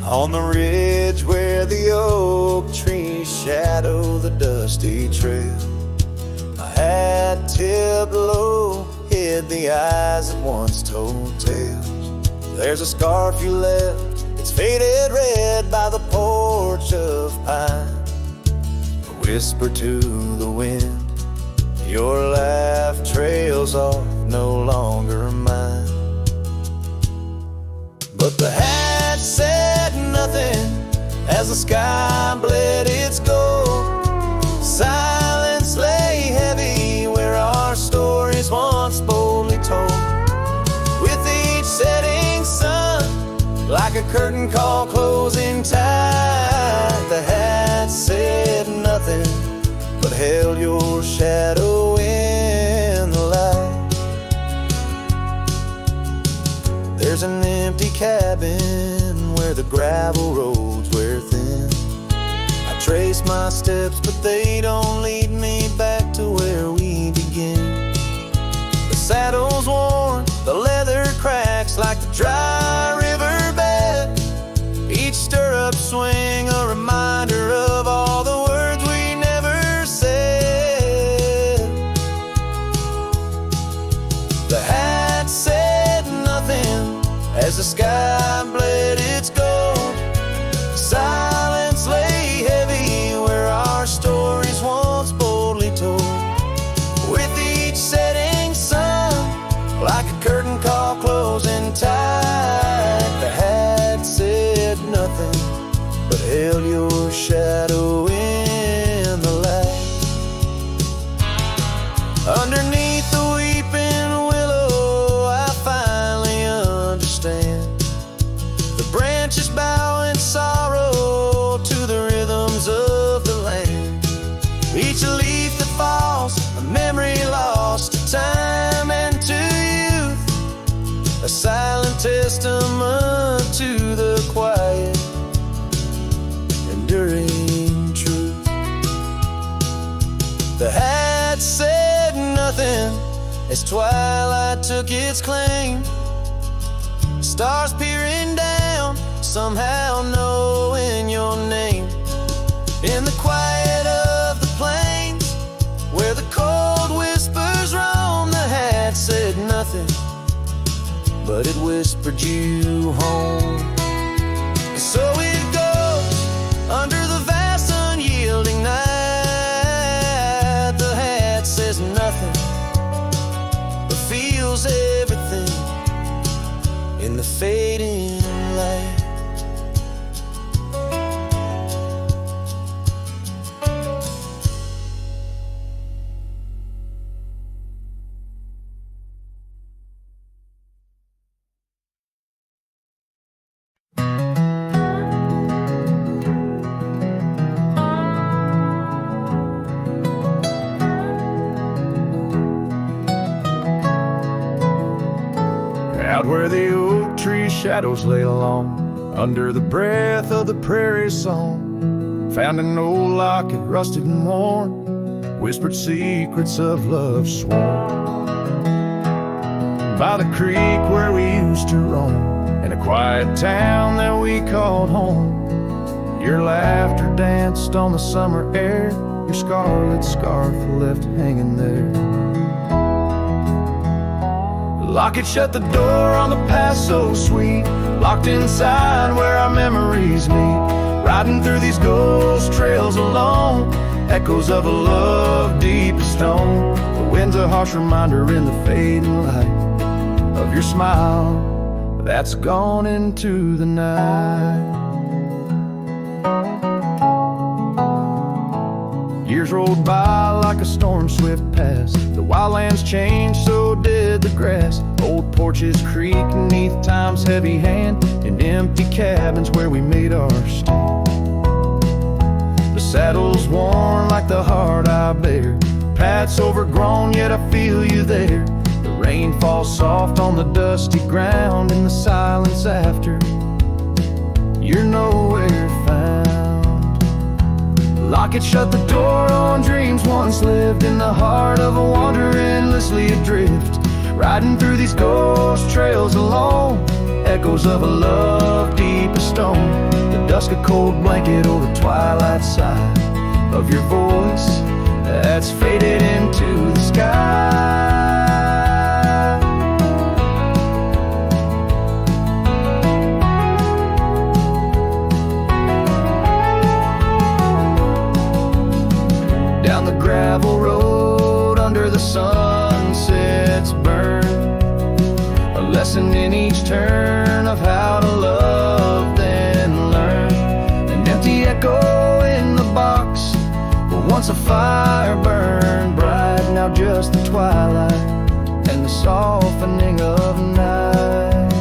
On the ridge where the oak trees shadow the dusty trail, a hat tipped low hid the eyes that once told tales. There's a scarf you left, it's faded red by the porch of pine. A whisper to the wind, your laugh trails off, no longer mine. But the hat said nothing as the sky bled its gold. Silence lay heavy where our stories once boldly told. With each setting sun, like a curtain call closing tight, the hat said nothing but held your shadow in the light. There's an empty cabin where the gravel roads wear thin. I trace my steps, but they don't lead me back to where we begin. The saddle's worn, the leather cracks like the dry riverbed. Each stirrup swing a reminder of all the words we never said. The hat said nothing as the sky bled its gold. Silence lay heavy where our stories once boldly told. With each setting sun, like a curtain call closing tight, the hat said nothing but held your shadow in the light. Underneath the weeping willow, I finally understand. The branches bow in sorrow to the rhythms of the land. Each leaf that falls, a memory lost to time and to youth, a silent testament to the quiet, enduring truth. The hat said nothing as twilight took its claim. Stars peering down, somehow knowing your name. In the quiet of the plains, where the cold whispers roam, the hat said nothing, but it whispered you home. And so it goes under the vast unyielding night. The hat says nothing, but feels everything in the fading light. Out where the oak tree shadows lay along, under the breath of the prairie song, found an old locket, rusted and worn, whispered secrets of love sworn. By the creek where we used to roam, in a quiet town that we called home, your laughter danced on the summer air, your scarlet scarf left hanging there. Locket shut the door on the past so sweet, locked inside where our memories meet. Riding through these ghost trails alone, echoes of a love deep as stone. The wind's a harsh reminder in the fading light of your smile that's gone into the night. Years rolled by like a storm swift past. The wildlands changed, so did the grass. Old porches creak neath time's heavy hand, and empty cabins where we made our stand. The saddle's worn like the heart I bear, paths overgrown, yet I feel you there. The rain falls soft on the dusty ground, in the silence after, you're nowhere found. Locket shut the door on dreams once lived, in the heart of a wanderer endlessly adrift. Riding through these ghost trails alone, echoes of a love deep as stone. dusk a cold blanket or the twilight side of your voice that's faded into the sky. Down the gravel road under the sunset's burn, a lesson in each turn of how to love then learn. An empty echo in the box where once a fire burned bright, now just the twilight and the softening of night.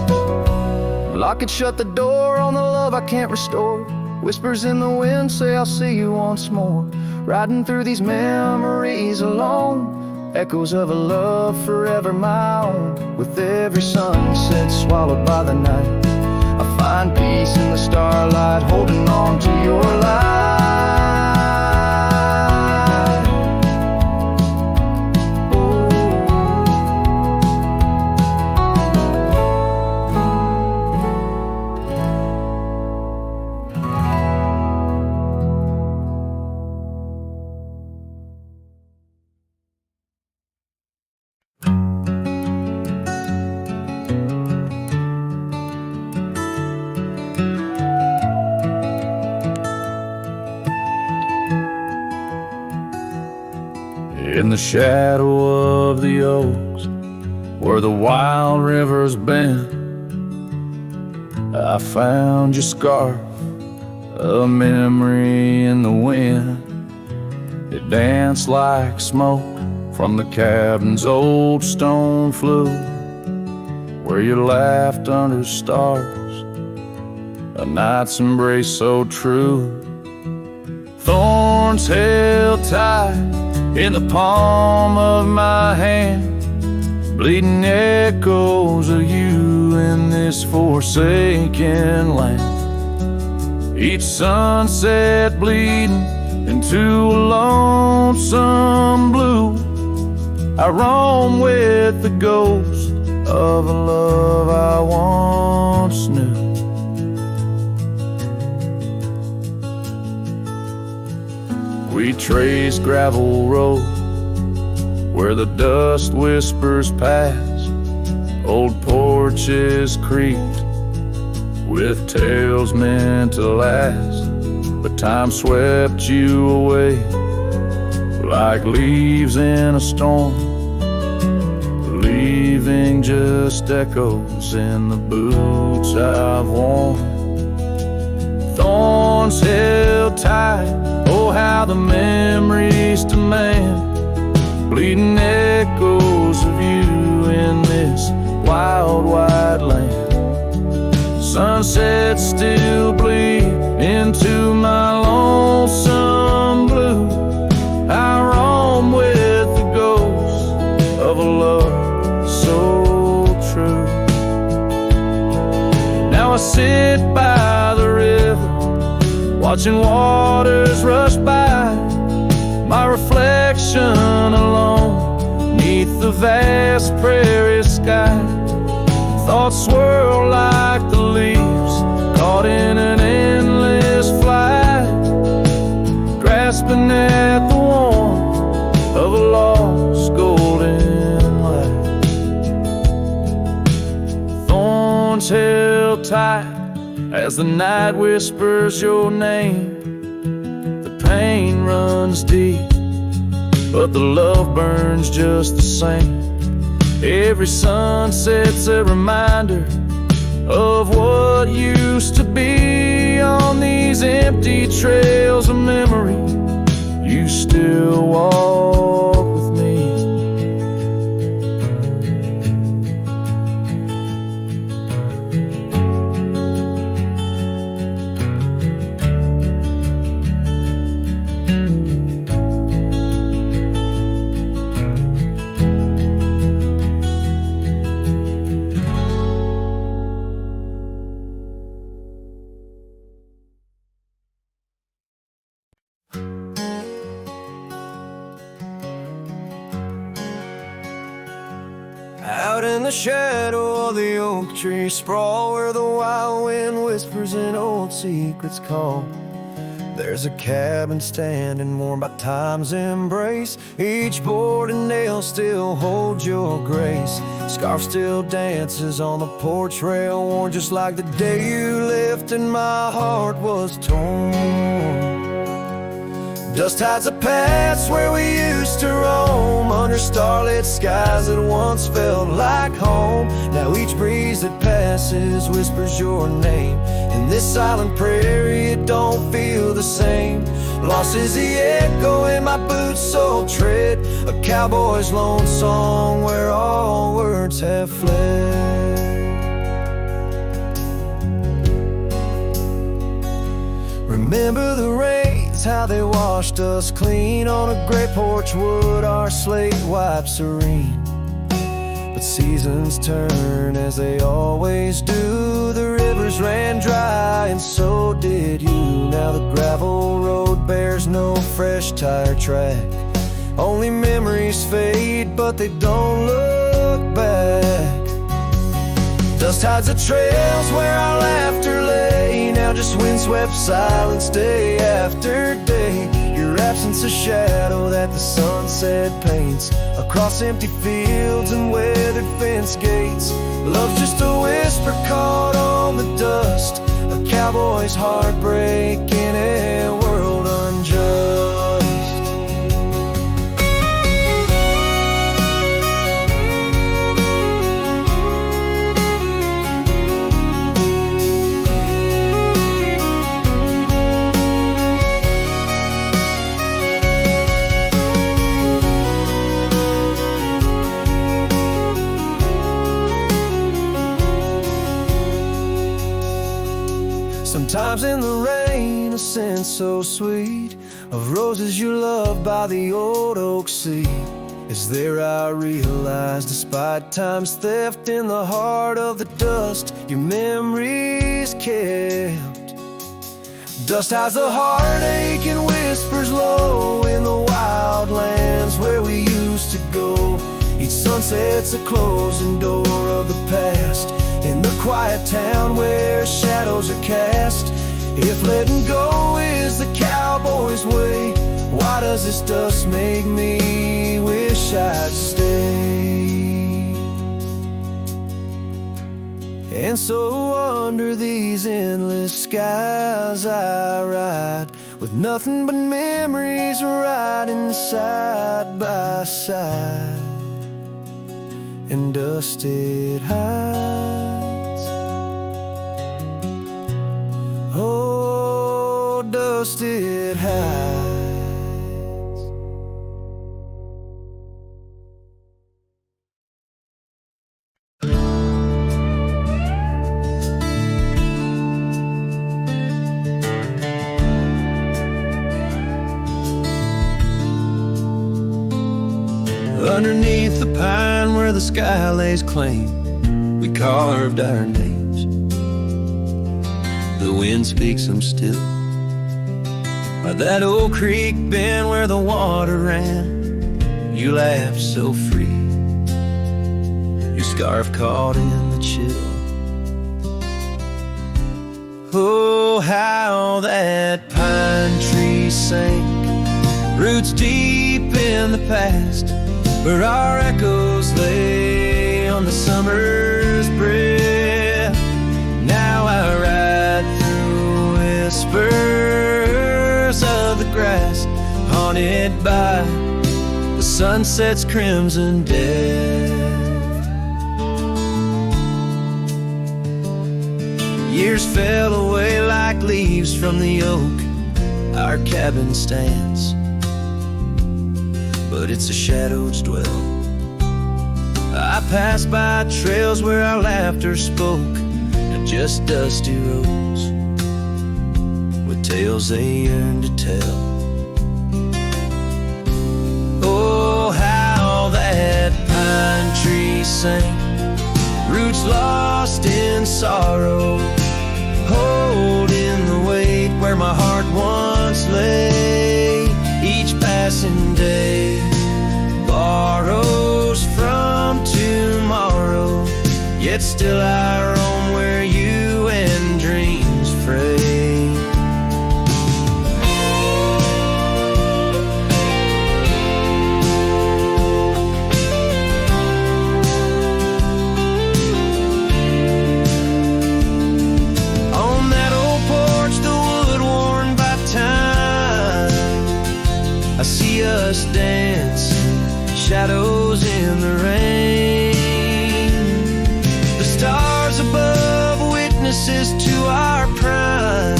Locket shut the door on the love I can't restore. Whispers in the wind say I'll see you once more. Riding through these memories alone, echoes of a love forever my own. With every sunset swallowed by the night, I find peace in the starlight, holding on to your light. In the shadow of the oaks, where the wild rivers bend, I found your scarf, a memory in the wind. It danced like smoke from the cabin's old stone flue, where you laughed under stars, a night's embrace so true. Thorns held tight in the palm of my hand, bleeding echoes of you in this forsaken land. Each sunset bleeding into a lonesome blue, I roam with the ghost of a love I once knew. We traced gravel road where the dust whispers past, old porches creaked with tales meant to last. But time swept you away like leaves in a storm, leaving just echoes in the boots I've worn. Thorns held tight, oh how the memories demand, bleeding echoes of you in this wild wide land. Sunsets still bleed into my lonesome blue, I roam with the ghost of a love so true. Now I sit by the river, watching waters rush by, my reflection alone neath the vast prairie sky. Thoughts swirl like the leaves caught in an endless flight, grasping at the warmth of a lost golden light. Thorns held tight as the night whispers your name. The pain runs deep, but the love burns just the same. Every sunset's a reminder of what used to be. On these empty trails of memory, you still walk with me. Out in the shadow of the oak tree sprawl, where the wild wind whispers and old secrets call, there's a cabin standing warm by time's embrace. Each board and nail still holds your grace. Scarf still dances on the porch rail, worn just like the day you left and my heart was torn. Dust hides the past where we used to roam, under starlit skies that once felt like home. Now each breeze that passes whispers your name. In this silent prairie it don't feel the same. Lost is the echo in my boots so tread, a cowboy's lone song where all words have fled. Remember the rains, how they washed us clean on a gray porch wood, our slate white serene. But seasons turn as they always do. The rivers ran dry and so did you. Now the gravel road bears no fresh tire track. Only memories fade, but they don't look back. Dust hides the trails where our laughter lay. Now just windswept silence day after day. Your absence a shadow that the sunset paints across empty fields and weathered fence gates. Love's just a whisper caught on the dust, a cowboy's heartbreak in a world unjust. Sometimes in the rain, a scent so sweet of roses you loved by the old oak seat. Is there I realize, despite time's theft, in the heart of the dust, your memories kept. Dust hides the heartache and whispers low in the wild lands where we used to go. Each sunset's a closing door of the past, in the quiet town where shadows are cast. If letting go is the cowboy's way, why does this dust make me wish I'd stay? And so under these endless skies I ride, with nothing but memories riding side by side. And dusted hides, oh, dusted hides. Underneath the pine where the sky lays claim, we carved our names. The wind speaks them still. By that old creek bend where the water ran, you laughed so free, your scarf caught in the chill. Oh, how that pine tree sank, roots deep in the past, where our echoes lay on the summer's breath. Now I ride through whispers of the grass, haunted by the sunset's crimson death. Years fell away like leaves from the oak our cabin stands, but it's a shadow's dwell. I passed by trails where our laughter spoke, and just dusty roads with tales they yearn to tell. Oh, how that pine tree sank, roots lost in sorrow, holding the weight where my heart once lay. Each passing day borrows from tomorrow. It's still our home where you and dreams fray. On that old porch, the wood worn by time, I see us dancing, shadows in the rain. The stars above, witnesses to our prime,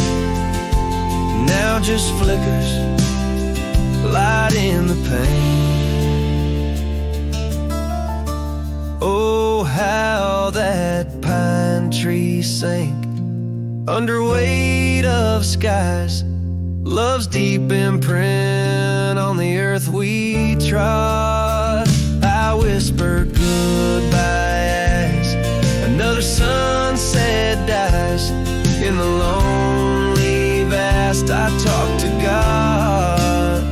now just flickers, light in the pain. Oh, how that pine tree sank under weight of skies, love's deep imprint on the earth we trod. I whisper goodbye as another sunset dies. In the lonely vast I talk to God,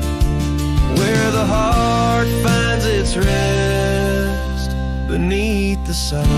where the heart finds its rest beneath the sun.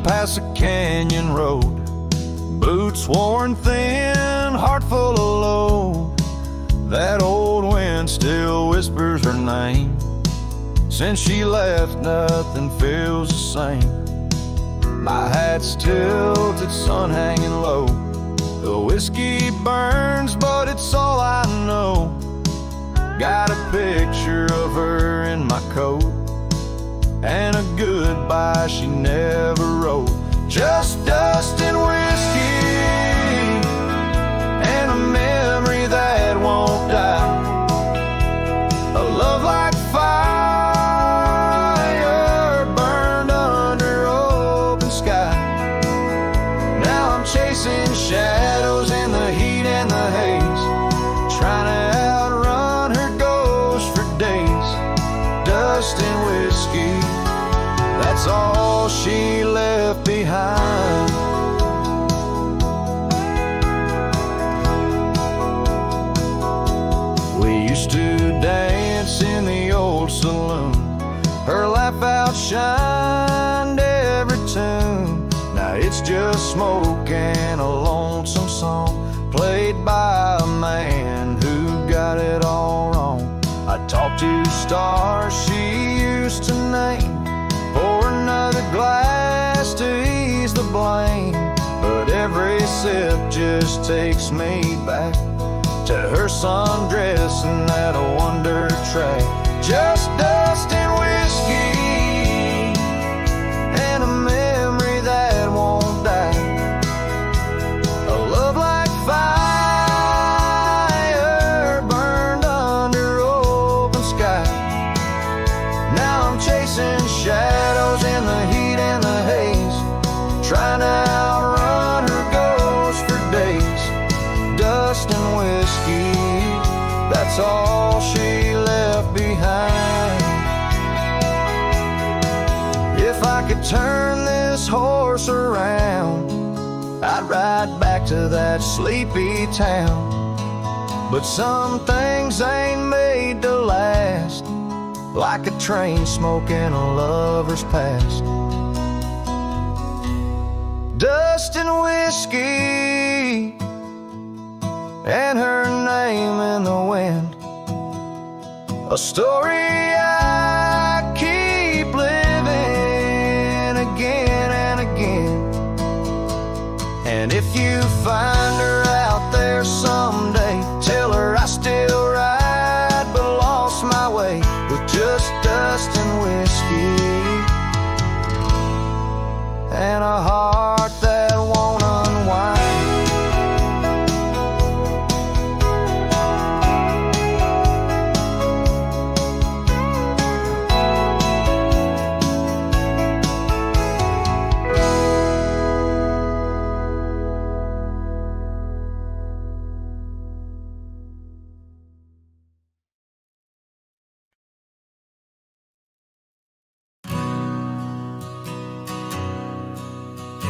Past a canyon road, boots worn thin, heart full of load. That old wind still whispers her name. Since she left, nothing feels the same. My hat's tilted, sun hanging low. The whiskey burns, but it's all I know. Got a picture of her in my coat, and a goodbye she never wrote. Just dust and whiskey, and a memory that won't die. A love like fire, burned under open sky. Now I'm chasing shadows in the heat and the haze, trying to outrun her ghost for days. Dust and whiskey, that's all she left behind. We used to dance in the old saloon. Her laugh outshined every tune. Now it's just smoke and a lonesome song, played by a man who got it all wrong. I talked to stars she used to name, pour another glass to ease the blame. But every sip just takes me back to her sundress and that wonder track. Just dust and whiskey, and a memory that won't die. A love like fire, burned under open sky. Now I'm chasing shadows in the heat and the haze, trying to outrun her ghost for days. Dust and whiskey, that's all she left behind. If I could turn this horse around, I'd ride back to that sleepy town. But some things ain't made to last, like a train smoke in a lover's past. Dust and whiskey, and her name in the wind. A story I keep living again and again. And if you find her out there someday, tell her I still ride but lost my way, with just dust and whiskey, and a heart that won't unwind.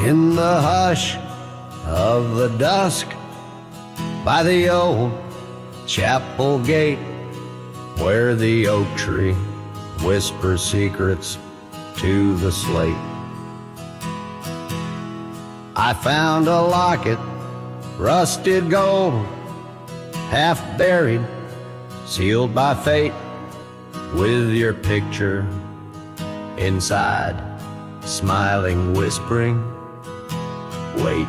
In the hush of the dusk, by the old chapel gate, where the oak tree whispers secrets to the slate, I found a locket, rusted gold, half buried, sealed by fate, with your picture inside, smiling, whispering, wait.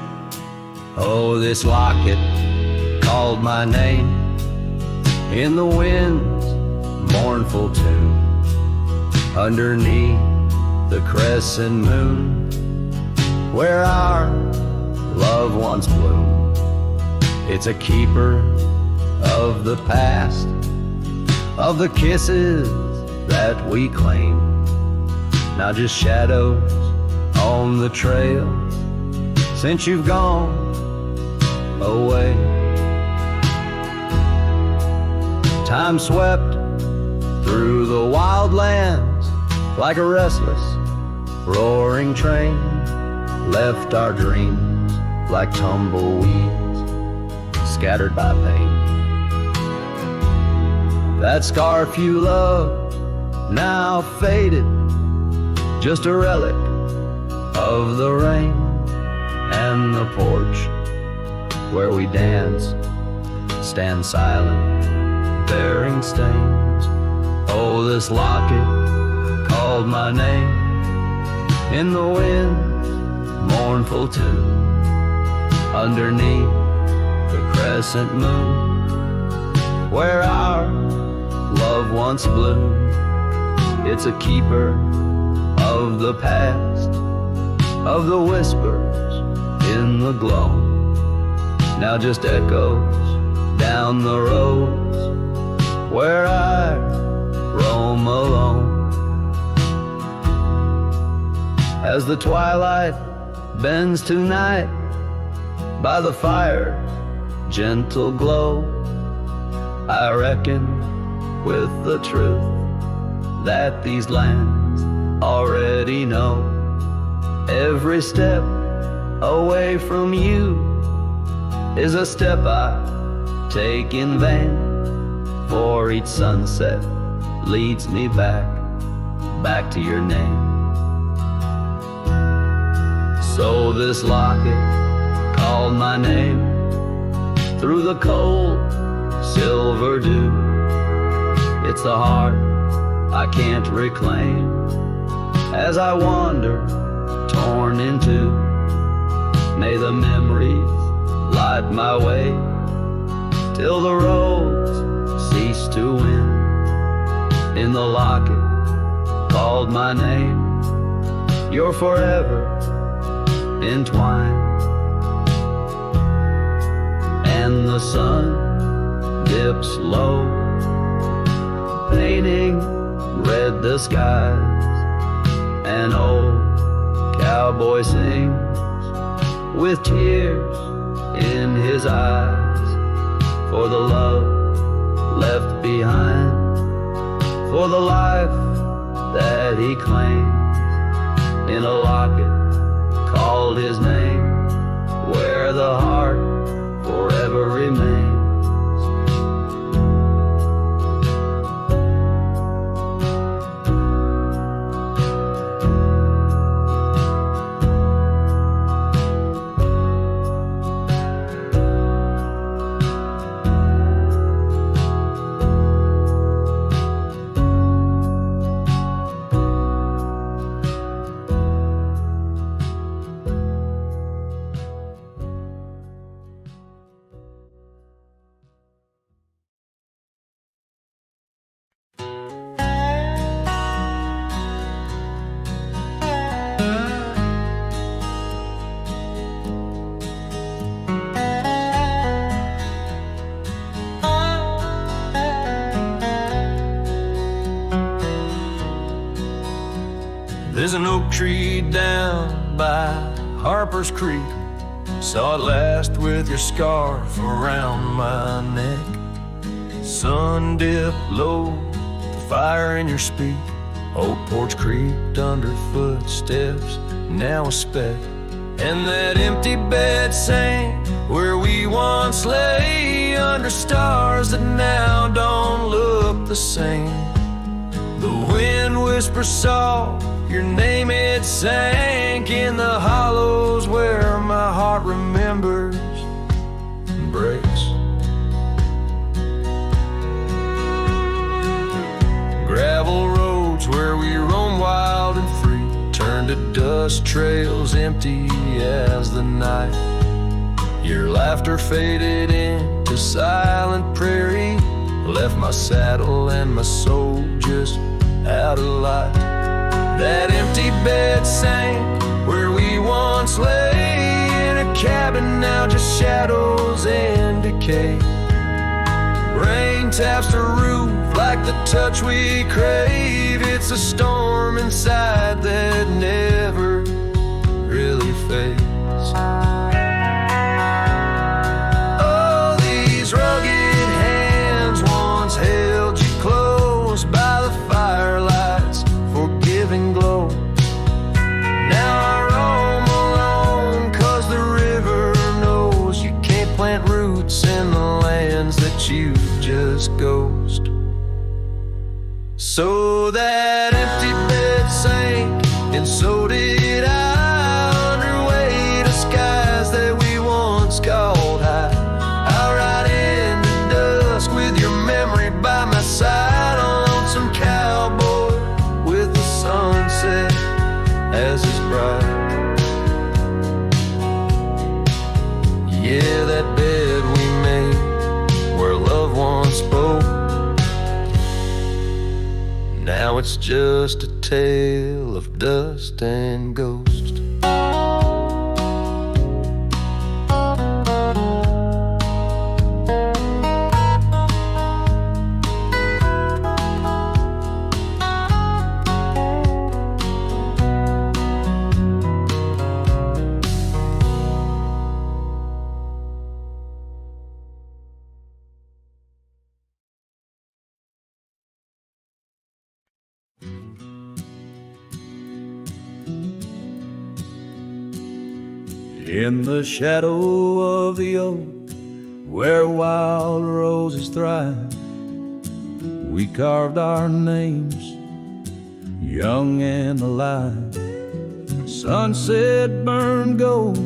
Oh, this locket called my name in the wind's mournful tune, underneath the crescent moon, where our love once bloomed. It's a keeper of the past, of the kisses that we claim, now just shadows on the trail since you've gone away. Time swept through the wild lands like a restless, roaring train, left our dreams like tumbleweeds scattered by pain. That scarf you loved, now faded, just a relic of the rain, and the porch where we dance, stand silent, bearing stains. Oh, this locket called my name in the wind's mournful tune, underneath the crescent moon, where our love once bloomed. It's a keeper of the past, of the whispers in the glow, now just echoes down the roads where I roam alone. As the twilight bends to night by the fire's gentle glow, I reckon with the truth that these lands already know. Every step away from you is a step I take in vain, for each sunset leads me back to your name. So this locket called my name through the cold silver dew. It's the heart I can't reclaim as I wander, torn in two. May the memories light my way till the roads cease to win. In the locket called my name, you're forever entwined. And the sun dips low, painting red the skies. An old cowboy sings with tears in his eyes, for the love left behind, for the life that he claims in a locket called his name, where the heart forever remains. There's an oak tree down by Harper's Creek. Saw it last with your scarf around my neck. Sun dipped low, the fire in your speak. Old porch creaked under footsteps, now a speck And that empty bed sang where we once lay under stars that now don't look the same. The wind whispers soft, your name it sank in the hollows where my heart remembers and breaks. Gravel roads where we roam wild and free turn to dust trails empty as the night. Your laughter faded into silent prairie, left my saddle and my soul just out of light. That empty bed sank where we once lay in a cabin, now just shadows and decay. Rain taps the roof like the touch we crave. It's a storm inside that never really fades. Oh, these rugged hands once held you close by the firelight's forgiving glow. Now I roam alone 'cause the river knows you can't plant roots in the lands that you just ghost. So that empty bed sank, and so did I, under weight of skies that we once called high. I'll ride in the dusk with your memory by my side, a lonesome cowboy with the sunset as his bride. Yeah, that bed we made where love once spoke, now it's just a tale of dust and ghost. In the shadow of the oak, where wild roses thrive, we carved our names, young and alive. Sunset burned gold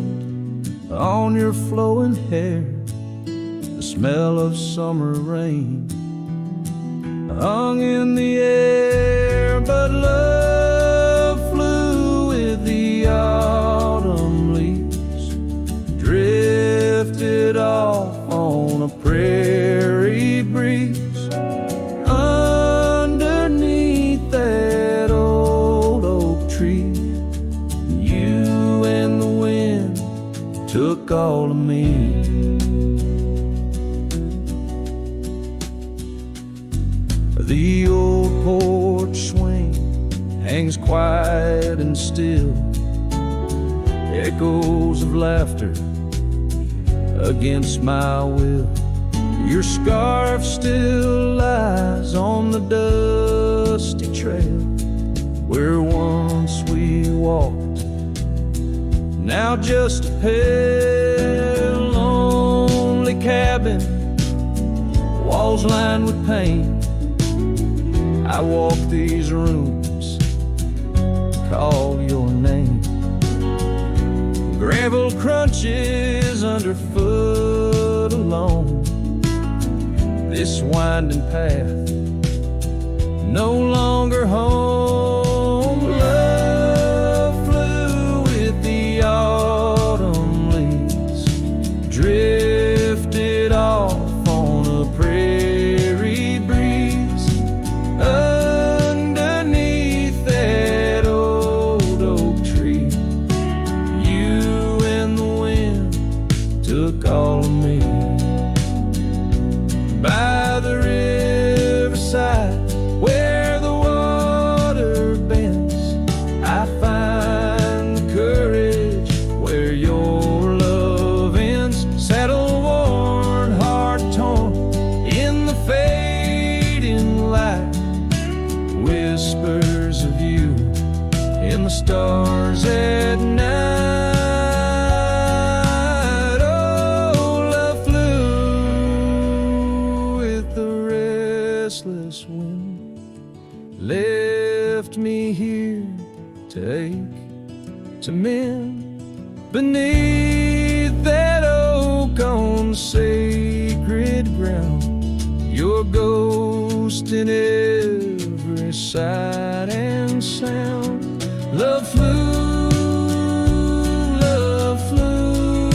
on your flowing hair, the smell of summer rain hung in the air, but love flew with the autumn leaves, drifted off on a prairie breeze. Underneath that old oak tree, you and the wind took all of me. The old porch swing hangs quiet and still, echoes of laughter against my will. Your scarf still lies on the dusty trail where once we walked, now just a pale, lonely cabin, walls lined with paint. I walk these rooms, call your name. Gravel crunches underfoot alone. This winding path, no longer home. Love flew with the autumn leaves, drifted off on a prairie breeze. Underneath that old oak tree, you and the wind took all of me. By the riverside where the water bends, I find the courage where your love ends. Saddle worn, heart torn in the fading light, whispers of you in the stars at night. left me here to ache, to mend beneath that oak on sacred ground. Your ghost in every sight and sound. Love flew, love flew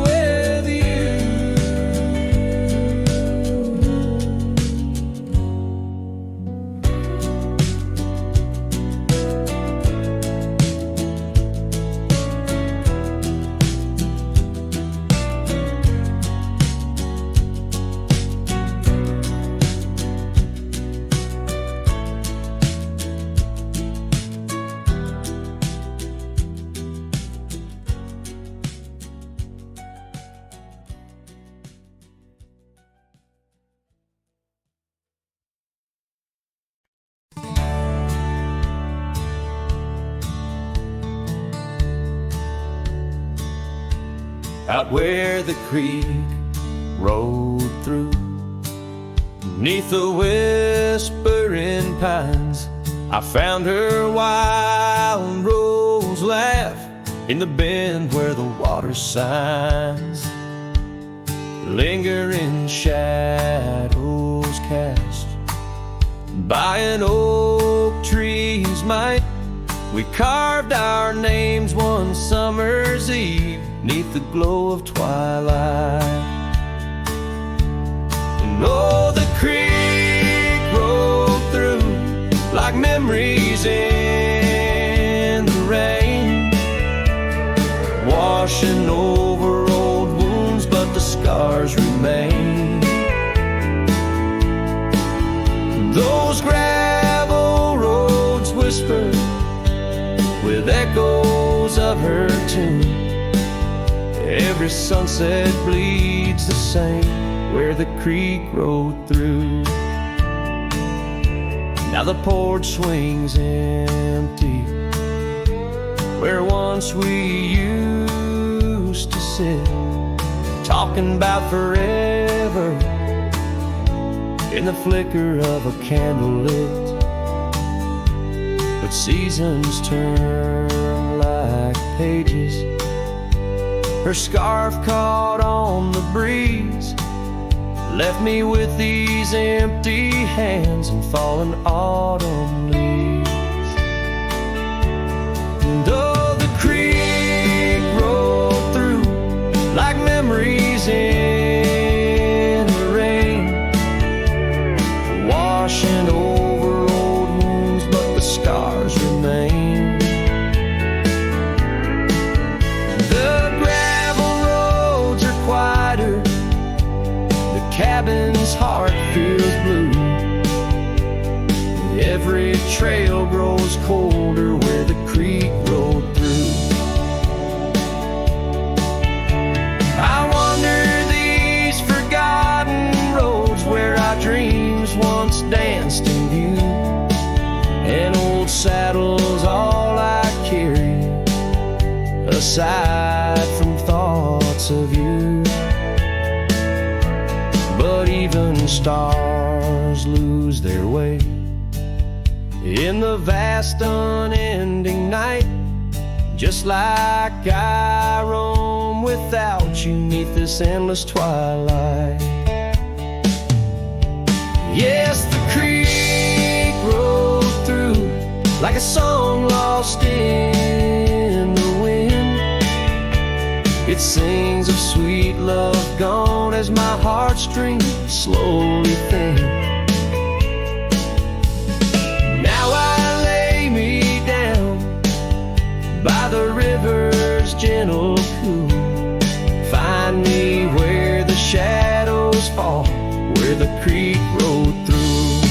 with you. Out where the creek rolled through, neath the whispering pines, I found her wild rose laugh in the bend where the water sighs. Lingering shadows cast by an oak tree's might, we carved our names one summer's eve 'neath the glow of twilight. And oh, the creek rolled through like memories in the rain, washing over old wounds, but the scars remain. Those gravel roads whisper with echoes of her tune. Every sunset bleeds the same where the creek rode through. Now the porch swings empty where once we used to sit, talking about forever in the flicker of a candle lit. But seasons turn like pages, her scarf caught on the breeze, left me with these empty hands and fallen autumn leaves. And oh, the creek rolled through like memories in the rain, washing over old wounds, but the scars remain. Cabin's heart feels blue. Every trail grows colder where the creek rolled through. I wander these forgotten roads where our dreams once danced in view. An old saddle's all I carry, aside from thoughts of you. But even stars lose their way in the vast unending night, just like I roam without you 'neath this endless twilight. Yes, the creek rolled through like a song lost in the wind. It sings of sweet love gone as my heartstrings slowly thin. Now I lay me down by the river's gentle cool. Find me where the shadows fall, where the creek rolled through.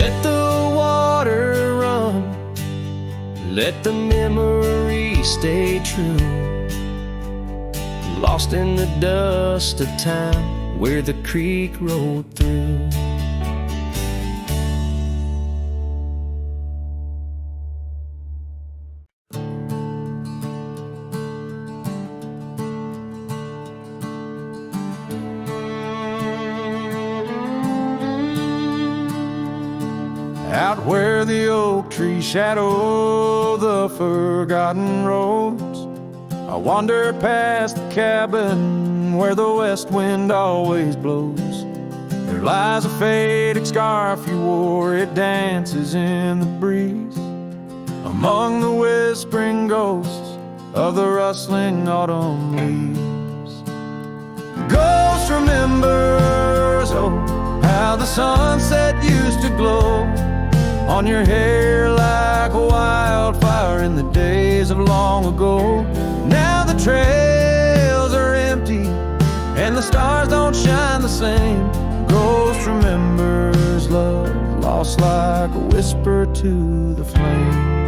Let the water run, let the memory stay true, lost in the dust of time where the creek rolled through. out where the oak trees shadow the forgotten roads. I wander past the cabin where the west wind always blows. There lies a faded scarf you wore, it dances in the breeze, among the whispering ghosts of the rustling autumn leaves. Ghost remembers, oh, how the sunset used to glow on your hair like a wildfire in the days of long ago. Now the trails are empty and the stars don't shine the same. Ghost remembers love lost like a whisper to the flame.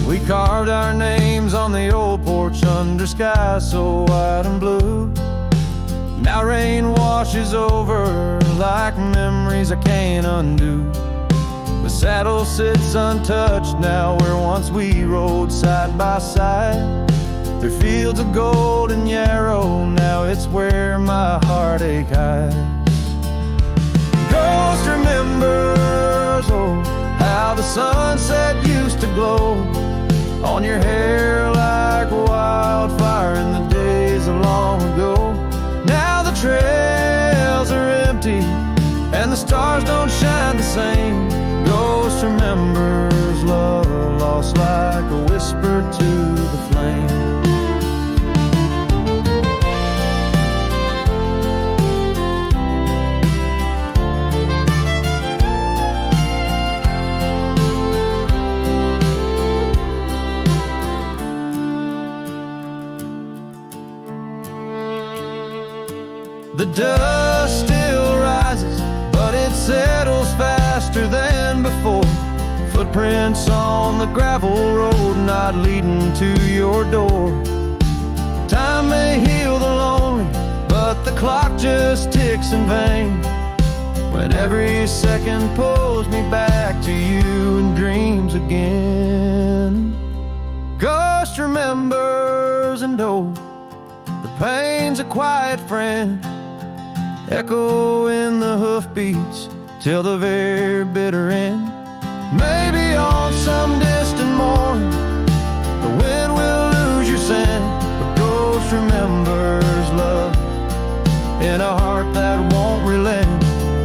We carved our names on the old porch under skies so white and blue. Now rain washes over like memories I can't undo. The saddle sits untouched now where once we rode side by side. Through fields of gold and yarrow, now it's where my heartache hides. Ghost remembers, oh, how the sunset used to glow on your hair like a wildfire in the days of long ago. Now the trails are empty and the stars don't shine the same. Ghost remembers love lost like a whisper to the flame. The dust still rises, but it settles faster than before. Footprints on the gravel road, not leading to your door. Time may heal the lonely, but the clock just ticks in vain, when every second pulls me back to you in dreams again. Ghost remembers, and oh, the pain's a quiet friend, echo in the hoofbeats till the very bitter end. Maybe on some distant morn the wind will lose your scent, but ghost remembers love in a heart that won't relent.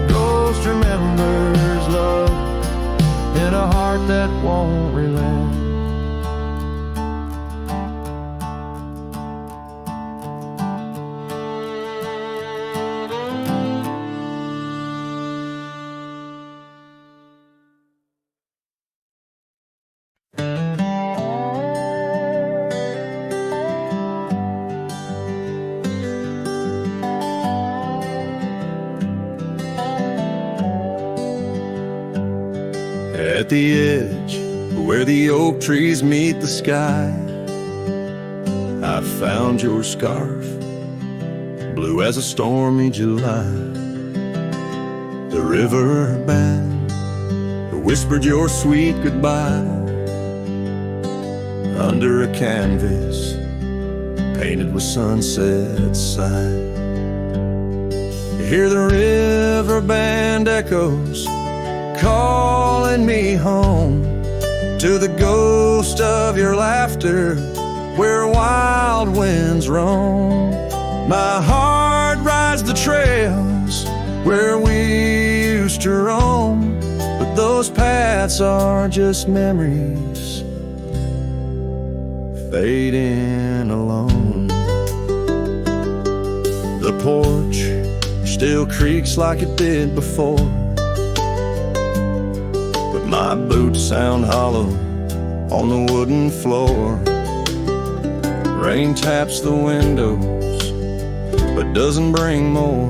Ghost remembers love in a heart that won't relent. At the edge where the oak trees meet the sky, I found your scarf, blue as a stormy July. The river band whispered your sweet goodbye under a canvas painted with sunset sight. You hear the river band echoes calling me home to the ghost of your laughter where wild winds roam. My heart rides the trails where we used to roam, but those paths are just memories fading alone. The porch still creaks like it did before, my boots sound hollow on the wooden floor. Rain taps the windows, but doesn't bring more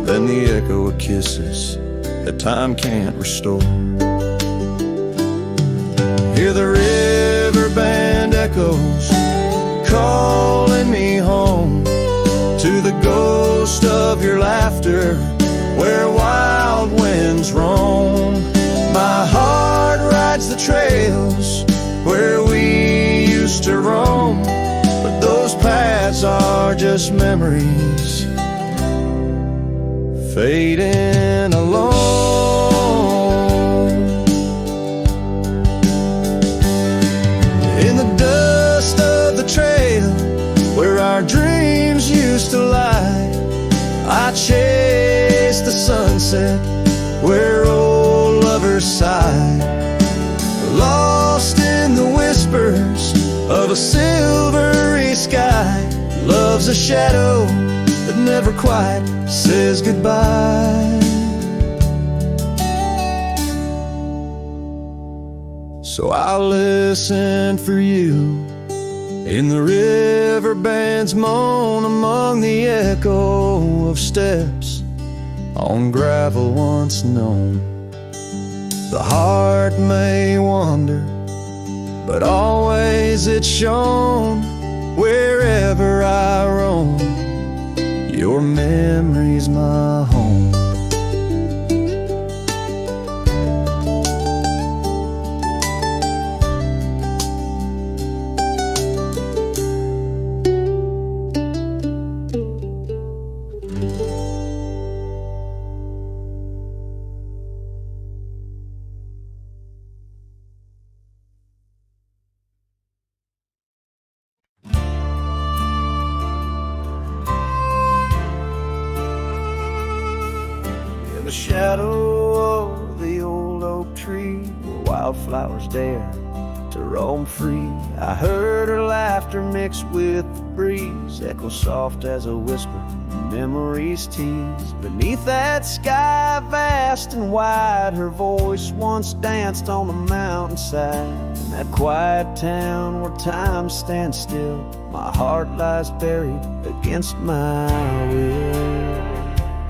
than the echo of kisses that time can't restore. Hear the river band echoes calling me home to the ghost of your laughter where wild winds roam. My heart rides the trails where we used to roam, but those paths nights are just memories fading alone. In the dust of the trail where our dreams used to lie, I chase the sunset where old lovers sigh, lost in the whispers of a silvery sky. Love's a shadow that never quite says goodbye. So I'll listen for you in the riverband's moan, among the echo of steps on gravel once known. The heart may wander, but always it's shown. Wherever I roam, your memory's my home. The shadow of the old oak tree where wildflowers dare to roam free, I heard her laughter mixed with the breeze, echo soft as a whisper, memories tease. Beneath that sky vast and wide, her voice once danced on the mountainside. In that quiet town where time stands still, my heart lies buried against my will.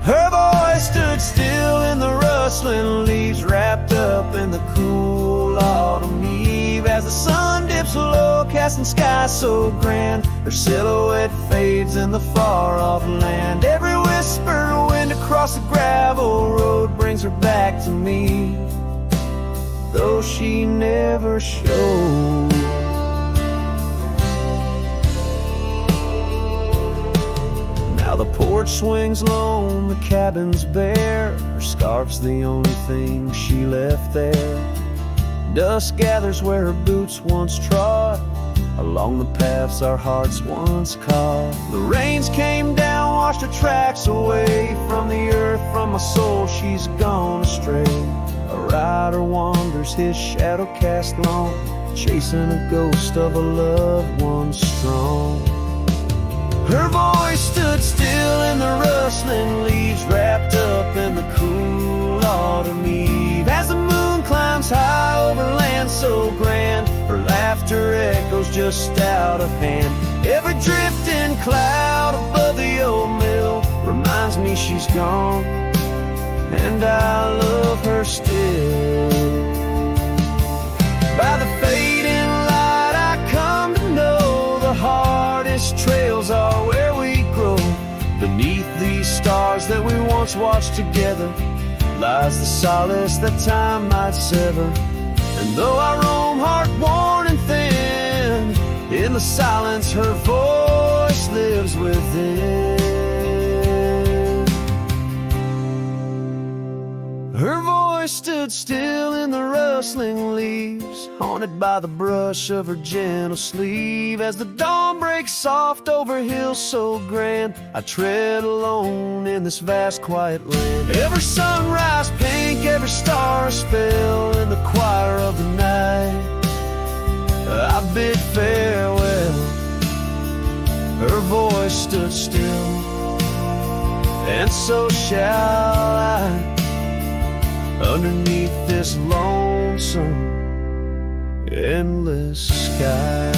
Her voice stood still in the rustling leaves, wrapped up in the cool autumn eve. As the sun dips low, casting sky so grand, her silhouette fades in the far-off land. Every whisper wind across the gravel road brings her back to me, though she never showed. Now the porch swings lone, the cabin's bare, her scarf's the only thing she left there. Dust gathers where her boots once trod, along the paths our hearts once caught. The rains came down, washed her tracks away from the earth, from my soul she's gone astray. A rider wanders, his shadow cast long, chasing a ghost of a loved one strong. Her voice stood still in the rustling leaves, wrapped up in the cool autumn eve. As the moon climbs high over land so grand, her laughter echoes just out of hand. Every drifting cloud above the old mill reminds me she's gone, and I love her still. By the fading light I come to know the hardest trails are where we grow. Beneath these stars that we once watched together lies the solace that time might sever. And though I roam heart worn and thin, in the silence her voice lives within. Her voice stood still in the rustling leaves, haunted by the brush of her gentle sleeve. As the dawn breaks soft over hills so grand, I tread alone in this vast quiet land. Every sunrise pink, every star a spell, in the choir of the night I bid farewell. Her voice stood still, and so shall I, underneath this lonesome, endless sky.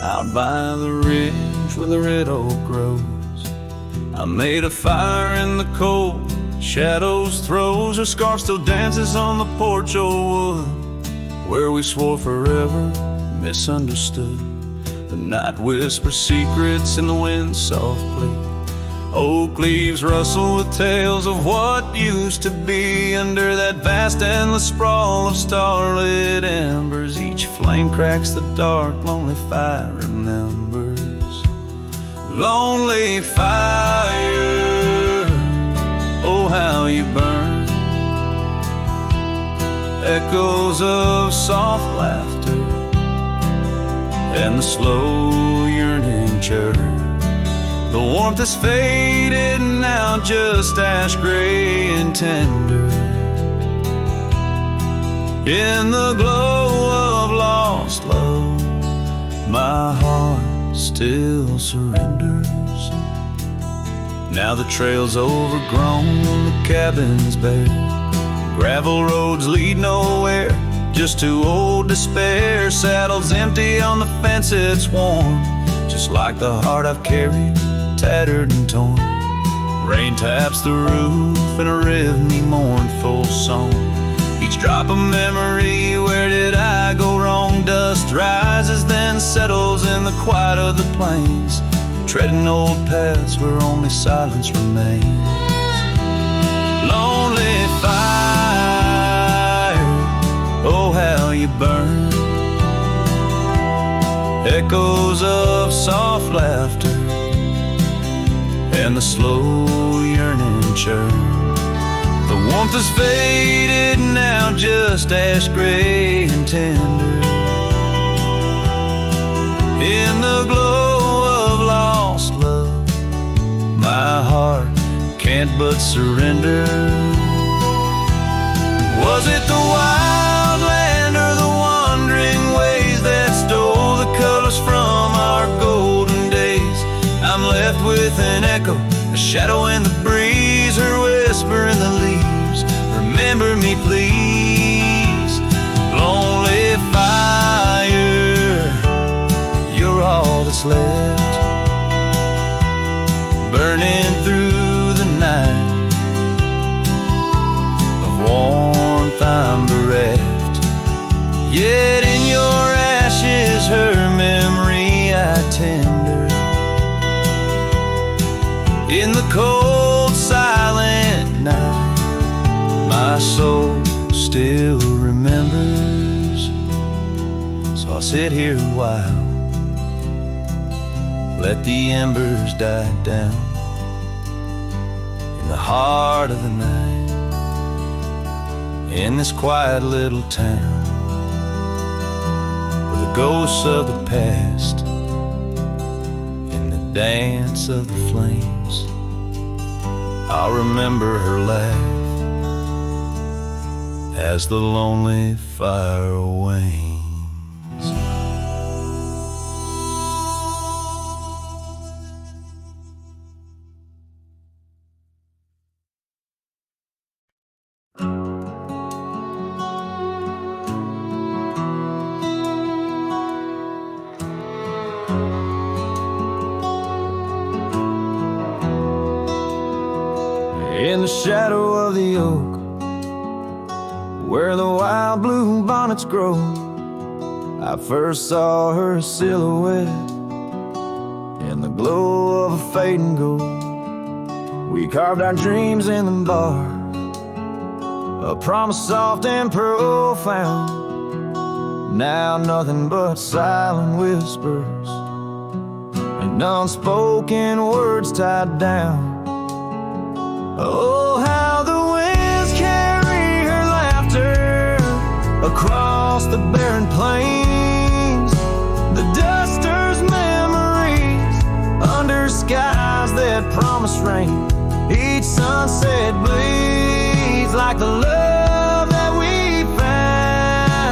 Out by the ridge where the red oak grows, I made a fire in the cold Shadows throws her scarf, still dances on the porch old wood, where we swore forever, misunderstood. The night whispers secrets in the wind softly. Oak leaves rustle with tales of what used to be. Under that vast endless sprawl of starlit embers, each flame cracks the dark, lonely fire remembers. Lonely fire, oh how you burn. Echoes of soft laughter and the slow yearning churn. The warmth is faded now, just ash gray and tender. In the glow of lost love, my heart still surrenders. Now the trail's overgrown and the cabin's bare. Gravel roads lead nowhere, just to old despair. Saddle's empty on the fence, it's warm, just like the heart I've carried, tattered and torn. Rain taps the roof in a rhythmy, mournful song. Each drop a memory, where did I go wrong? Dust rises, then settles in the quiet of the plains, treading old paths where only silence remains. Lonely fire, oh how you burn. Echoes of soft laughter and the slow yearning churn. The warmth is faded now, just ash gray and tender. In the glow of lost love, my heart can't but surrender. Was it the wild land or the wandering ways that stole the colors from our golden days? I'm left with an echo, a shadow in the breeze, her whisper in the leaves. Remember me, please. Lonely fire, you're all that's left, burning through the night. Of warmth I'm bereft, yet in your ashes her memory I tender. In the cold silent night, my soul still remembers. So I'll sit here a while, let the embers die down. In the heart of the night, in this quiet little town, where the ghosts of the past, in the dance of the flames, I'll remember her laugh as the lonely fire wanes. In the shadow of the oak, where the wild blue bonnets grow, I first saw her silhouette in the glow of a fading gold. We carved our dreams in the bar, a promise soft and profound. Now nothing but silent whispers and unspoken words tied down. Oh, how the winds carry her laughter across the barren plains. The duster's memories under skies that promise rain. Each sunset bleeds like the love that we found,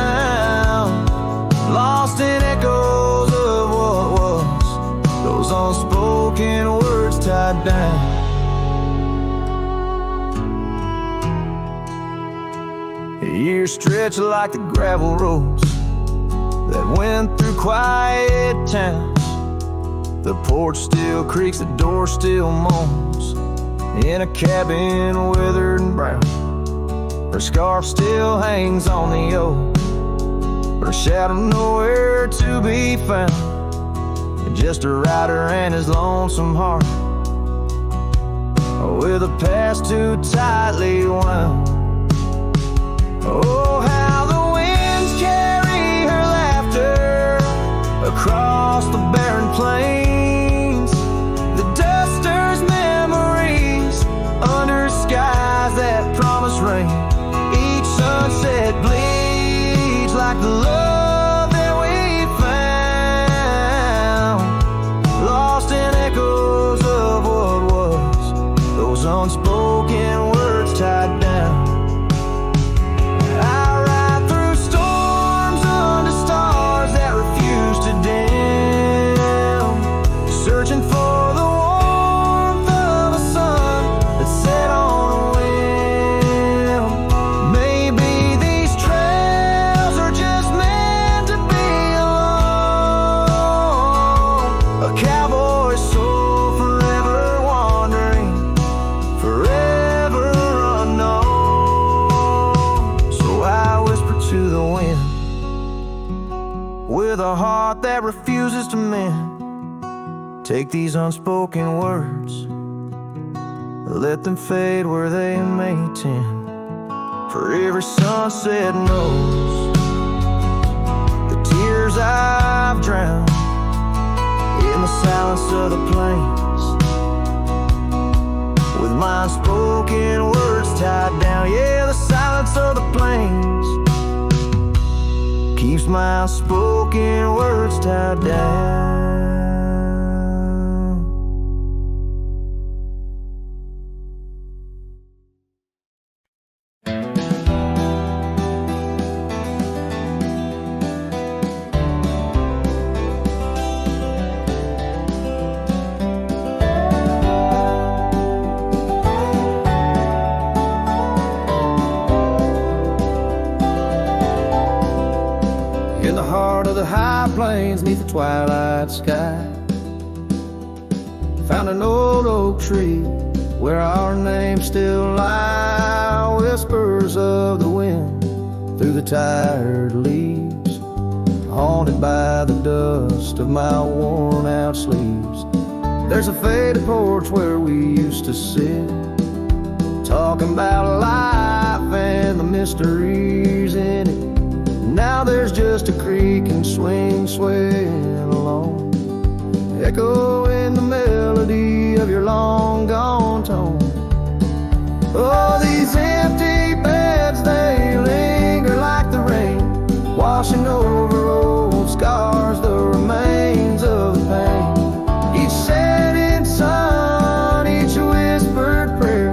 lost in echoes of what was, those unspoken words tied down. Years stretch like the gravel roads that went through quiet towns. The porch still creaks, the door still moans, in a cabin weathered and brown. Her scarf still hangs on the oak, but her shadow nowhere to be found. Just a rider and his lonesome heart, with a past too tightly wound. Oh, how the winds carry her laughter across the barren plains. The duster's memories under skies that promise rain. Each sunset bleeds like the love that we found, lost in echoes of what was, those unspoken words tied down. I ride through storms under stars that refuse to dim, searching for the warmth of a sun that set on a whim. Maybe these trails are just meant to be alone. A cowboy's soul forever wandering, forever unknown. So I whisper to the wind, with a heart that refuses to mend. Take these unspoken words, let them fade where they may tend. For every sunset knows the tears I've drowned in the silence of the plains, with my unspoken words tied down. Yeah, the silence of the plains keeps my unspoken words tied down. In the heart of the high plains, neath the twilight sky, found an old oak tree where our names still lie. Whispers of the wind through the tired leaves, haunted by the dust of my worn out sleeves. There's a faded porch where we used to sit, talking about life and the mysteries in it. Now there's just a creak and swing swaying along, echoing the melody of your long gone tone. Oh, these empty beds, they linger like the rain, washing over old scars, the remains of the pain. Each setting sun, each whispered prayer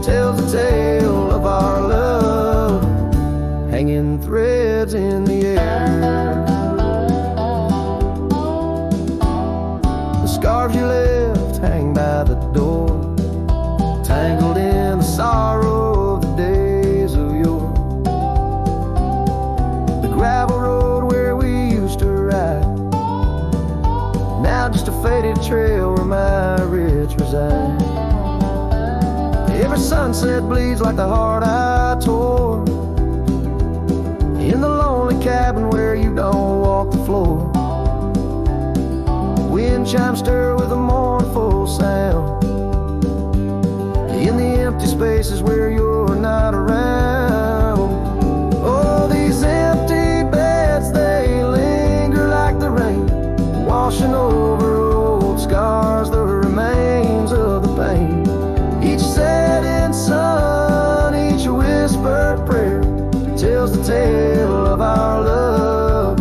tells the tale of our love, hanging threads in the air. The scarves you left hang by the door, tangled in the sorrow of the days of yore. The gravel road where we used to ride, now just a faded trail where my rich reside. Every sunset bleeds like the heart I tore, in the lonely cabin where you don't walk the floor. Wind chimes stir with a mournful sound, in the empty spaces where you're not around. Oh, these empty beds, they linger like the rain, washing over old scars, the remains of the pain. Each setting sun, each whispered prayer tells the tale of our love,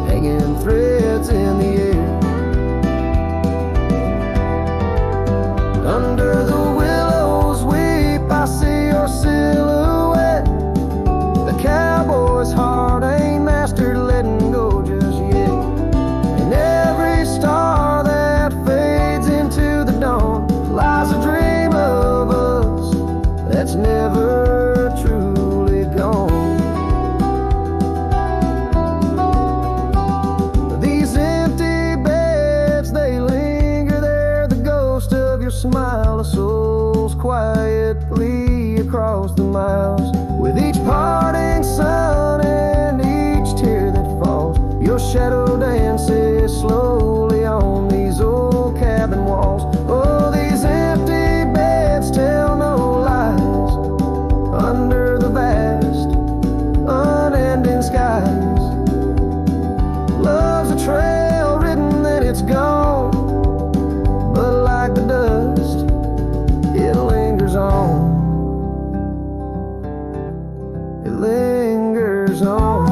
hanging threads in the air. Under the willows weep, I see your silhouette. The cowboy's heart ain't mastered letting go just yet. And every star that fades into the dawn lies a dream of us that's never truly gone. years old.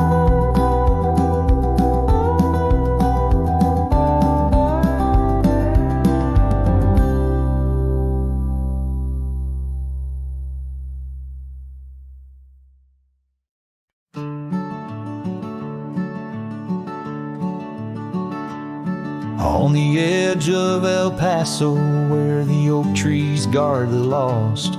On the edge of El Paso, where the oak trees guard the lost,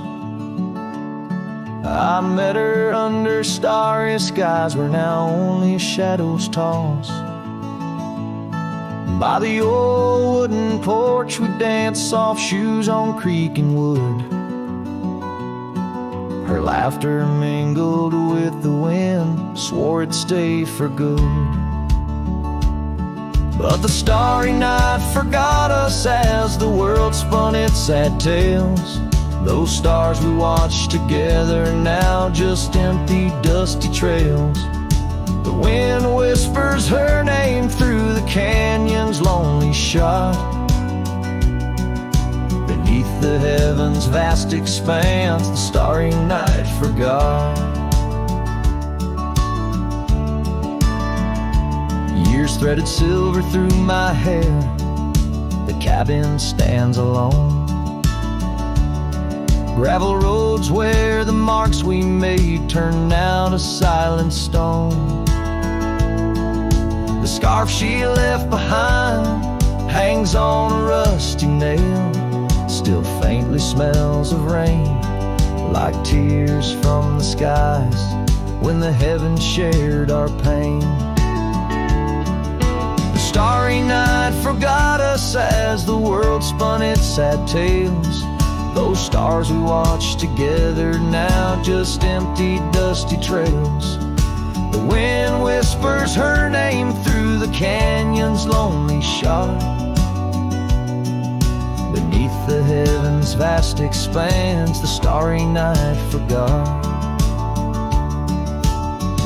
I met her under starry skies where now only shadows toss. By the old wooden porch we danced, soft shoes on creaking wood. Her laughter mingled with the wind, swore it'd stay for good. But the starry night forgot us as the world spun its sad tales. Those stars we watched together now just empty, dusty trails. The wind whispers her name through the canyon's lonely shot. Beneath the heavens' vast expanse, the starry night forgot. Years threaded silver through my hair, the cabin stands alone. Gravel roads where the marks we made turn now to silent stone. The scarf she left behind hangs on a rusty nail, still faintly smells of rain, like tears from the skies when the heavens shared our pain. Starry night forgot us as the world spun its sad tales. Those stars we watched together now just empty, dusty trails. The wind whispers her name through the canyon's lonely shot. Beneath the heavens' vast expanse, the starry night forgot.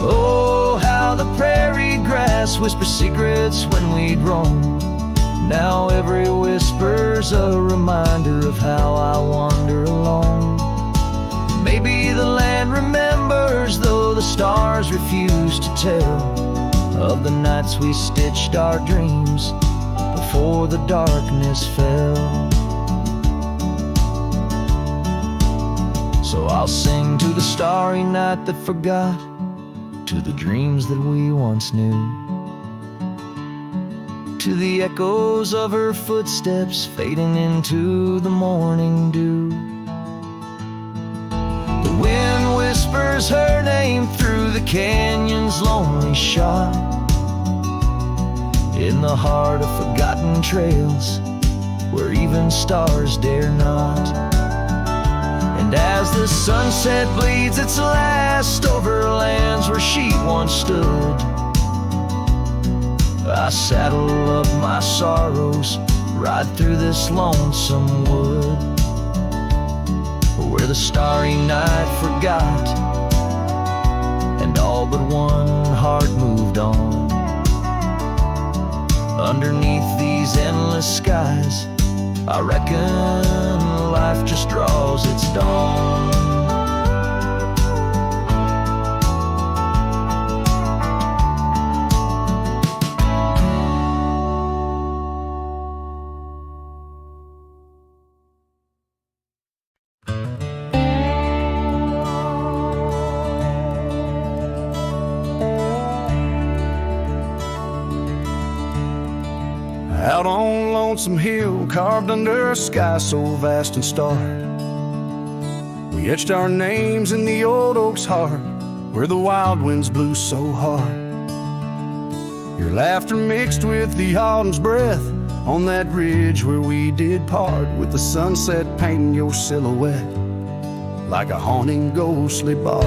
Oh, how the prairie grass whispers secrets when we'd roam. Now every whisper's a reminder of how I wander alone. Maybe the land remembers, though the stars refuse to tell, of the nights we stitched our dreams before the darkness fell. So I'll sing to the starry night that forgot, to the dreams that we once knew, to the echoes of her footsteps fading into the morning dew. The wind whispers her name through the canyon's lonely shot, in the heart of forgotten trails where even stars dare not. And as the sunset bleeds its last over lands where she once stood, I saddle up my sorrows, ride through this lonesome wood, where the starry night forgot, and all but one heart moved on. Underneath these endless skies, I reckon life just draws its dawn. Out on Lonesome Hill, carved under a sky so vast and stark, we etched our names in the old oak's heart, where the wild winds blew so hard. Your laughter mixed with the autumn's breath on that ridge where we did part, with the sunset painting your silhouette like a haunting ghostly bar.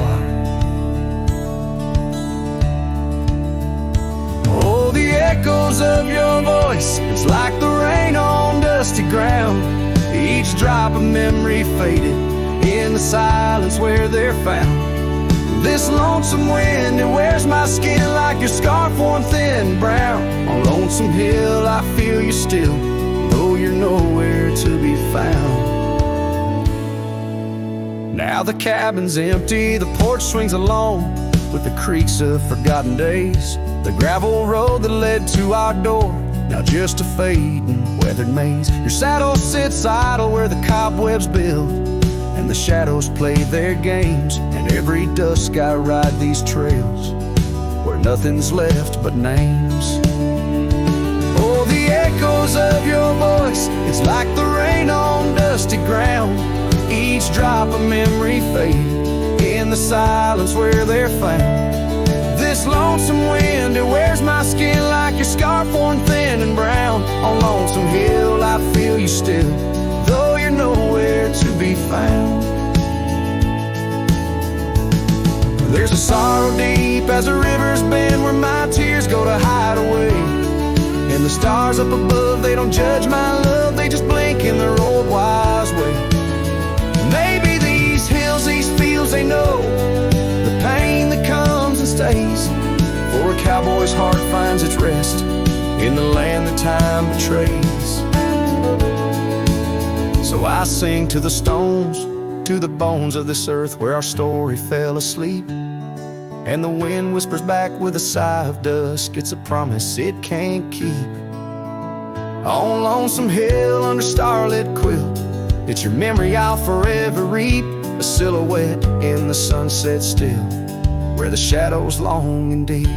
Oh, the echoes of your voice, it's like the rain on dusty ground, each drop of memory faded in the silence where they're found. This lonesome wind, it wears my skin like your scarf worn thin brown. On Lonesome Hill I feel you still, though you're nowhere to be found. Now the cabin's empty, the porch swings alone, with the creaks of forgotten days. The gravel road that led to our door, now just a fading, weathered maze. Your saddle sits idle where the cobwebs build, and the shadows play their games. And every dusk I ride these trails where nothing's left but names. Oh, the echoes of your voice, it's like the rain on dusty ground. Each drop of memory faded in the silence where they're found. This lonesome wind, it wears my skin like your scarf worn thin and brown. On Lonesome Hill I feel you still, though you're nowhere to be found. There's a sorrow deep as the rivers bend where my tears go to hide away. And the stars up above, they don't judge my love, they just blink in their old wise way. Maybe these hills, these fields, they know the pain that comes and stays. For a cowboy's heart finds its rest in the land that time betrays. So I sing to the stones, to the bones of this earth where our story fell asleep. And the wind whispers back with a sigh of dusk, it's a promise it can't keep. On Lonesome Hill under starlit quilt, it's your memory I'll forever reap. A silhouette in the sunset still, where the shadows long and deep.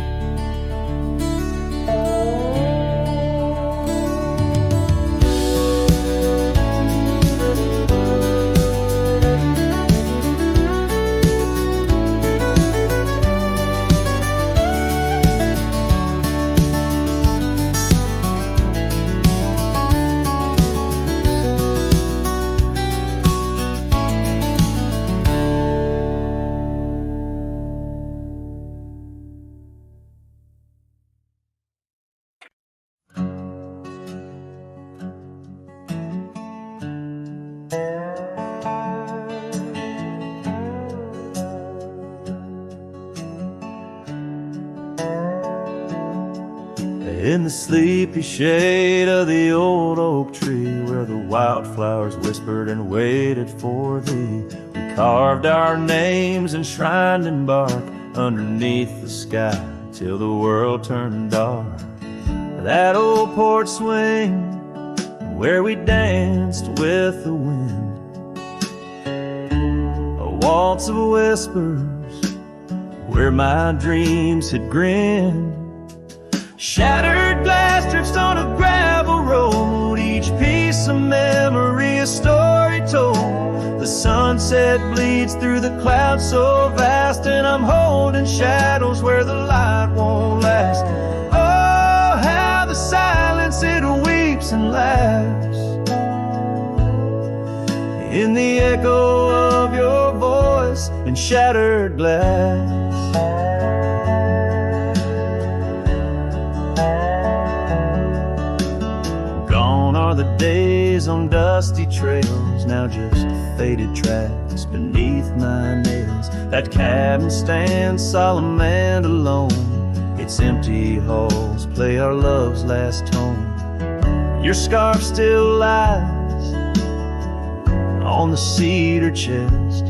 In the sleepy shade of the old oak tree, where the wildflowers whispered and waited for thee, we carved our names enshrined in bark underneath the sky till the world turned dark. That old porch swing where we danced with the wind, a waltz of whispers where my dreams had grinned. Shattered glass drifts on a gravel road, each piece of memory a story told. The sunset bleeds through the clouds so vast, and I'm holding shadows where the light won't last. Oh, how the silence it weeps and laughs in the echo of your voice and shattered glass. The days on dusty trails, now just faded tracks beneath my nails. That cabin stands solemn and alone, its empty halls play our love's last tone. Your scarf still lies on the cedar chest,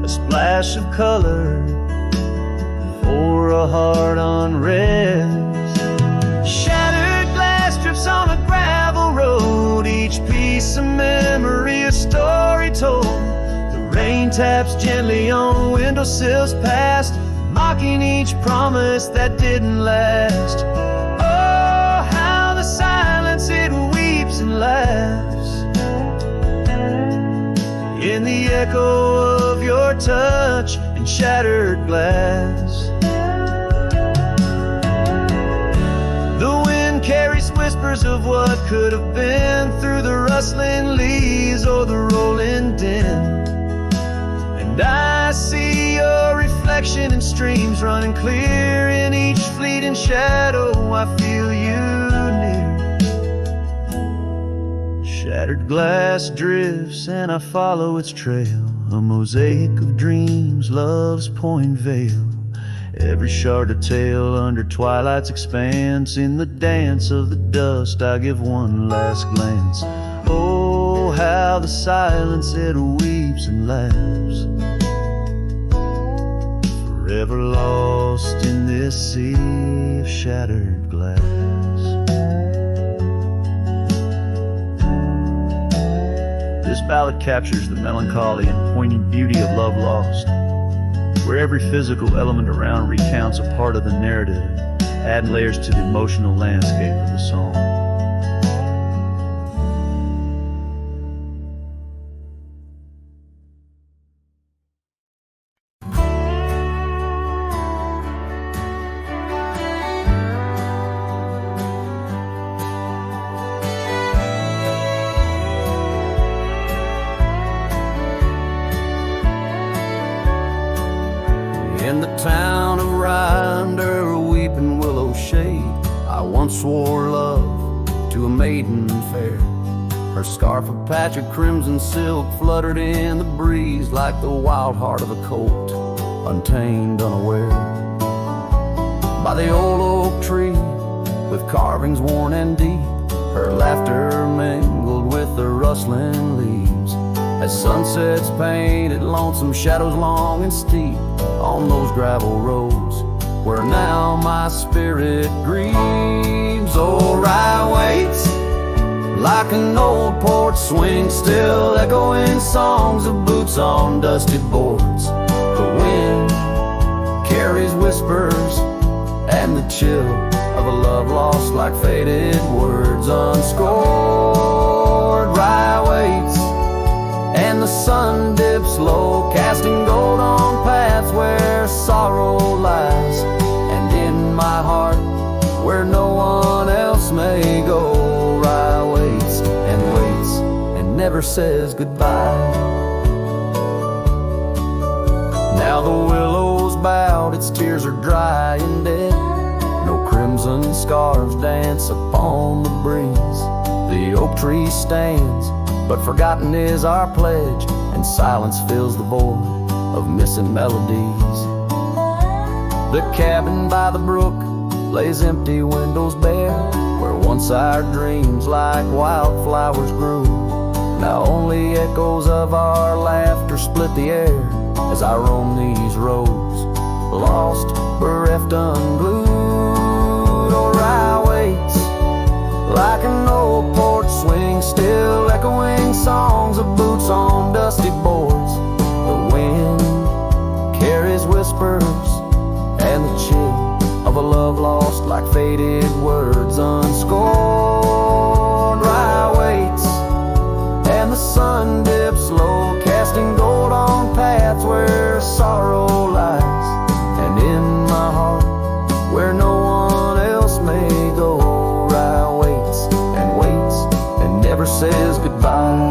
a splash of color for a heart unrest. On a gravel road, each piece of memory a story told. The rain taps gently on windowsills past, mocking each promise that didn't last. Oh, how the silence it weeps and laughs in the echo of your touch and shattered glass. Carries whispers of what could have been through the rustling leaves or the rolling din. And I see your reflection in streams running clear in each fleeting shadow. I feel you near. Shattered glass drifts and I follow its trail, a mosaic of dreams, love's point veil. Every shard of tale under twilight's expanse, in the dance of the dust I give one last glance. Oh, how the silence it weeps and laughs forever lost in this sea of shattered glass. This ballad captures the melancholy and poignant beauty of love lost, where every physical element around recounts a part of the narrative, adding layers to the emotional landscape of the song. In the town of Rye, under a weeping willow shade, I once swore love to a maiden fair. Her scarf of patch of crimson silk fluttered in the breeze like the wild heart of a colt, untamed, unaware. By the old oak tree, with carvings worn and deep, her laughter mingled with the rustling leaves, as sunsets painted lonesome shadows long and steep on those gravel roads where now my spirit grieves. Old Rye waits like an old porch swing, still echoing songs of boots on dusty boards. The wind carries whispers and the chill of a love lost like faded words unscored. Rye waits and the sun dips low, casting gold on paths where sorrow lies, and in my heart where no one else may go. Rye waits and never says goodbye. Now the willow's bowed, its tears are dry and dead, no crimson scarves dance upon the breeze. The oak tree stands, but forgotten is our pledge, and silence fills the void of missing melodies. The cabin by the brook lays empty, windows bare, where once our dreams like wildflowers grew. Now only echoes of our laughter split the air as I roam these roads, lost, bereft, unglued. Oh, Rye waits like an old porch swing, still echoing songs of boots on dusty boards. The wind carries whispers and the chill of a love lost like faded words unscored. Rye waits and the sun dips low, casting gold on paths where sorrow lies, and in my heart where no one else may go. Rye waits and never says goodbye.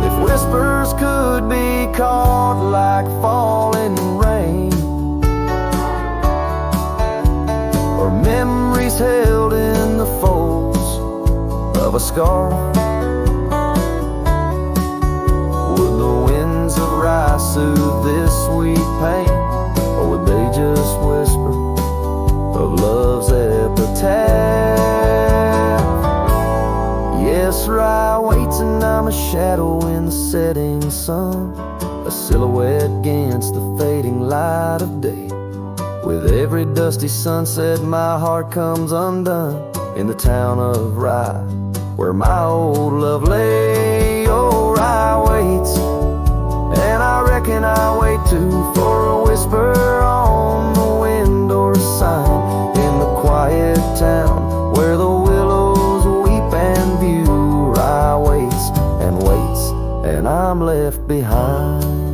If whispers could be caught like falling rain, or memories held in the folds of a scarf, would the winds of Rye soothe this sweet pain, or would they just whisper of love's epitaph? Yes, Rye waits and I'm a shadow in the setting sun, a silhouette against the fading light of day. With every dusty sunset my heart comes undone in the town of Rye, where my old love lay. Oh, Rye waits, and I reckon I'll wait too, for a whisper on the wind or a sign in the quiet town where the willows weep and view. Rye waits, and I'm left behind.